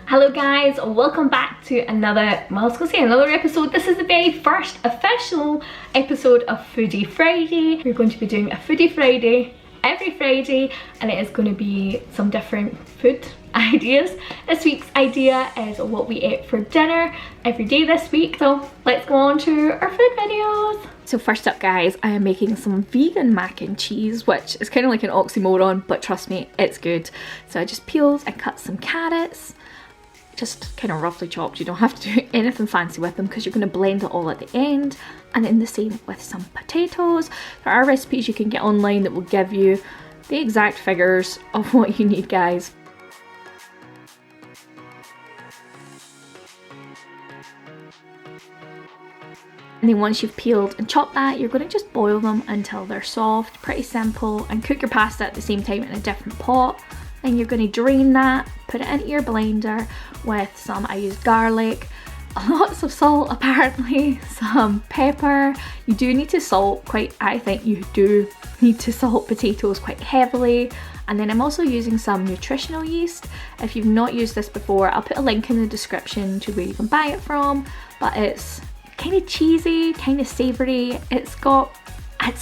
Hello guys, welcome back to another episode. This is the very first official episode of Foodie Friday. We're going to be doing a Foodie Friday every Friday, and it is going to be some different food ideas. This week's idea is what we ate for dinner every day this week. So let's go on to our food videos. So first up guys, I am making some vegan mac and cheese, which is kind of like an oxymoron, but trust me, it's good. So I just peeled and cut some carrots. Just kind of roughly chopped. You don't have to do anything fancy with them because you're going to blend it all at the end. And then the same with some potatoes. There are recipes you can get online that will give you the exact figures of what you need, guys. And then once you've peeled and chopped that, you're going to just boil them until they're soft, pretty simple, and cook your pasta at the same time in a different pot. Then you're going to drain that, put it into your blender with some, I used garlic, lots of salt apparently, some pepper. You do need to salt I think you do need to salt potatoes quite heavily. And then I'm also using some nutritional yeast. If you've not used this before, I'll put a link in the description to where you can buy it from. But it's kind of cheesy, kind of savoury. It's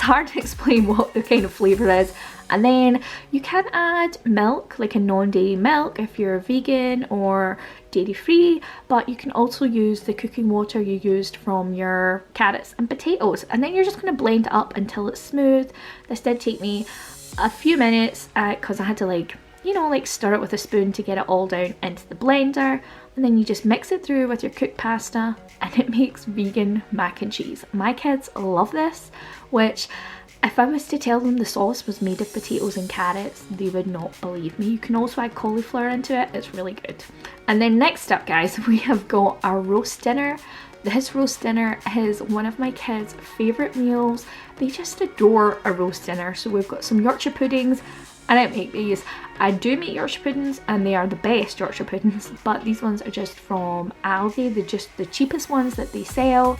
hard to explain what the kind of flavour is. And then you can add milk, like a non-dairy milk if you're vegan or dairy free, but you can also use the cooking water you used from your carrots and potatoes. And then you're just going to blend it up until it's smooth. This did take me a few minutes because I had to stir it with a spoon to get it all down into the blender. And then you just mix it through with your cooked pasta and it makes vegan mac and cheese. My kids love this, which if I was to tell them the sauce was made of potatoes and carrots, they would not believe me. You can also add cauliflower into it, it's really good. And then next up guys, we have got our roast dinner. This roast dinner is one of my kids' favourite meals. They just adore a roast dinner. So we've got some Yorkshire puddings. I don't make these. I do make Yorkshire puddings and they are the best Yorkshire puddings, but these ones are just from Aldi. They're just the cheapest ones that they sell.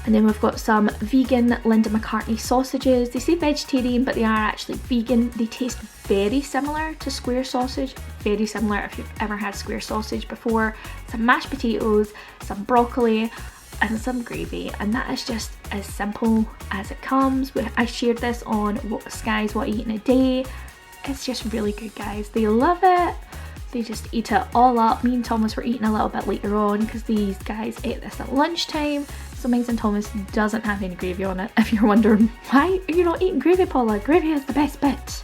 And then we've got some vegan Linda McCartney sausages. They say vegetarian, but they are actually vegan. They taste very similar to square sausage. Very similar if you've ever had square sausage before. Some mashed potatoes, some broccoli, and some gravy. And that is just as simple as it comes. I shared this on Sky's What I Eat in a Day. It's just really good, guys. They love it. They just eat it all up. Me and Thomas were eating a little bit later on because these guys ate this at lunchtime. So Megs and Thomas doesn't have any gravy on it. If you're wondering, why are you not eating gravy, Paula? Gravy is the best bit.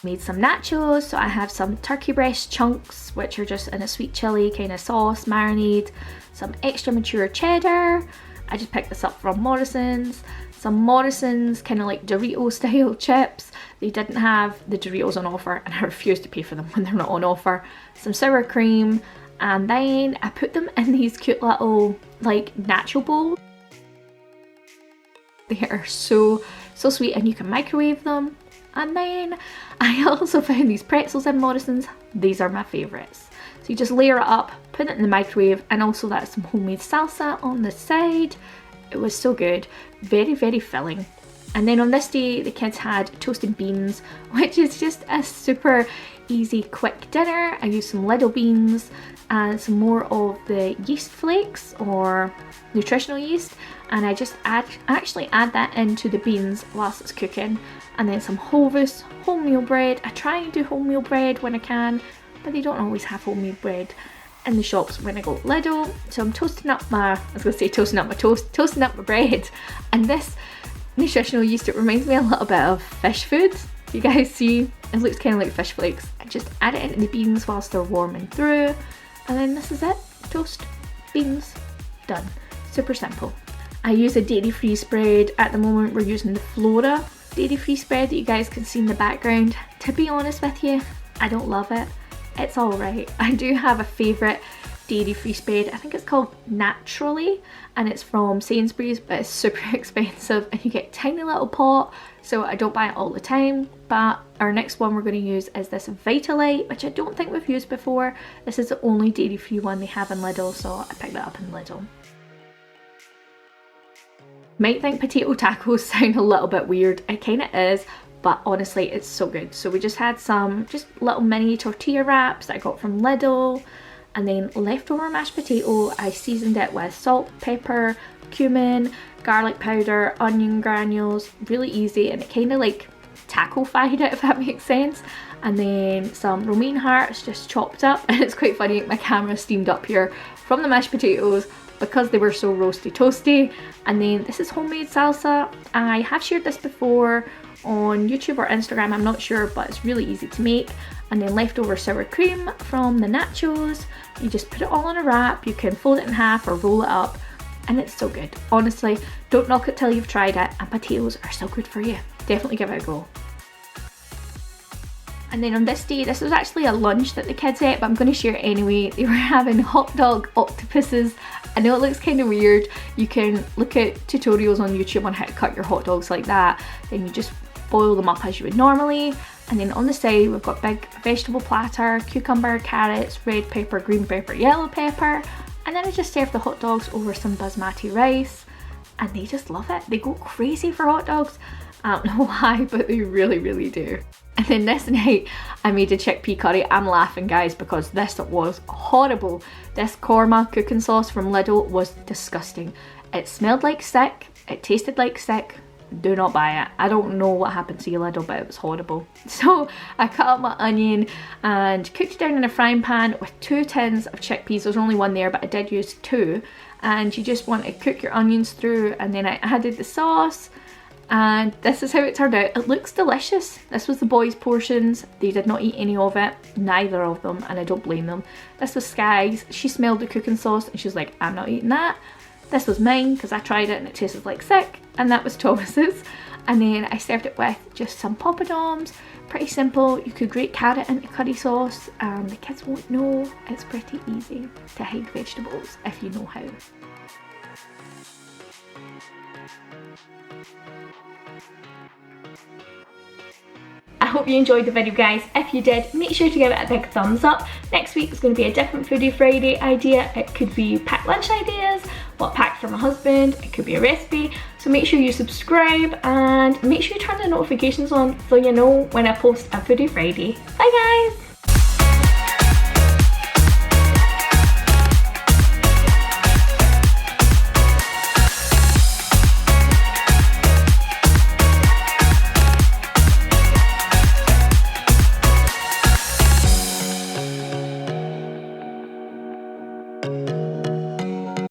Made some nachos, so I have some turkey breast chunks, which are just in a sweet chili kind of sauce, marinade, some extra mature cheddar. I just picked this up from Morrison's. Some Morrison's kind of like Dorito style chips. They didn't have the Doritos on offer and I refuse to pay for them when they're not on offer. Some sour cream, and then I put them in these cute little like nacho bowls. They are so sweet and you can microwave them. And then I also found these pretzels in Morrison's. These are my favourites. So you just layer it up, put it in the microwave, and also that's some homemade salsa on the side. It was so good, very filling. And then on this day the kids had toasted beans, which is just a super easy quick dinner. I used some little beans and some more of the yeast flakes or nutritional yeast, and I just actually add that into the beans whilst it's cooking. And then some wholemeal bread. I try and do wholemeal bread when I can, but they don't always have wholemeal bread in the shops when I go Lidl. So I'm toasting up my bread. And this nutritional yeast, it reminds me a little bit of fish food. You guys see, it looks kind of like fish flakes. I just add it into the beans whilst they're warming through. And then this is it, toast, beans, done. Super simple. I use a dairy-free spread. At the moment we're using the Flora dairy-free spread that you guys can see in the background. To be honest with you, I don't love it. It's alright. I do have a favourite dairy-free spread. I think it's called Naturally and it's from Sainsbury's, but it's super expensive and you get a tiny little pot, so I don't buy it all the time. But our next one we're going to use is this Vitalite, which I don't think we've used before. This is the only dairy-free one they have in Lidl, so I picked that up in Lidl. Might think potato tacos sound a little bit weird. It kind of is, but honestly it's so good. So we just had some just little mini tortilla wraps that I got from Lidl, and then leftover mashed potato. I seasoned it with salt, pepper, cumin, garlic powder, onion granules, really easy, and it kind of like taco-fied it, if that makes sense. And then some romaine hearts just chopped up, and it's quite funny, my camera steamed up here from the mashed potatoes because they were so roasty toasty. And then this is homemade salsa. I have shared this before on YouTube or Instagram, I'm not sure, but it's really easy to make. And then leftover sour cream from the nachos. You just put it all on a wrap, you can fold it in half or roll it up, and it's so good. Honestly, don't knock it till you've tried it, and potatoes are so good for you. Definitely give it a go. And then on this day, this was actually a lunch that the kids ate, but I'm going to share it anyway. They were having hot dog octopuses. I know it looks kind of weird. You can look at tutorials on YouTube on how to cut your hot dogs like that. Then you just boil them up as you would normally. And then on the side, we've got big vegetable platter, cucumber, carrots, red pepper, green pepper, yellow pepper. And then I just served the hot dogs over some basmati rice. And they just love it. They go crazy for hot dogs. I don't know why, but they really, really do. And then this night, I made a chickpea curry. I'm laughing, guys, because this was horrible. This korma cooking sauce from Lidl was disgusting. It smelled like sick. It tasted like sick. Do not buy it. I don't know what happened to you, Lidl, but it was horrible. So I cut up my onion and cooked it down in a frying pan with 2 tins of chickpeas. There's only one there, but I did use 2. And you just want to cook your onions through, and then I added the sauce. And this is how it turned out. It looks delicious. This was the boys' portions. They did not eat any of it, neither of them, and I don't blame them. This was Sky's. She smelled the cooking sauce and she was like, I'm not eating that. This was mine because I tried it and it tasted like sick, and that was Thomas's. And then I served it with just some poppadoms. Pretty simple. You could grate carrot into curry sauce, and the kids won't know. It's pretty easy to hide vegetables if you know how. I hope you enjoyed the video, guys. If you did, make sure to give it a big thumbs up. Next week is going to be a different Foodie Friday idea. It could be packed lunch ideas, what packed for my husband, it could be a recipe. So make sure you subscribe and make sure you turn the notifications on so you know when I post a Foodie Friday. Bye guys!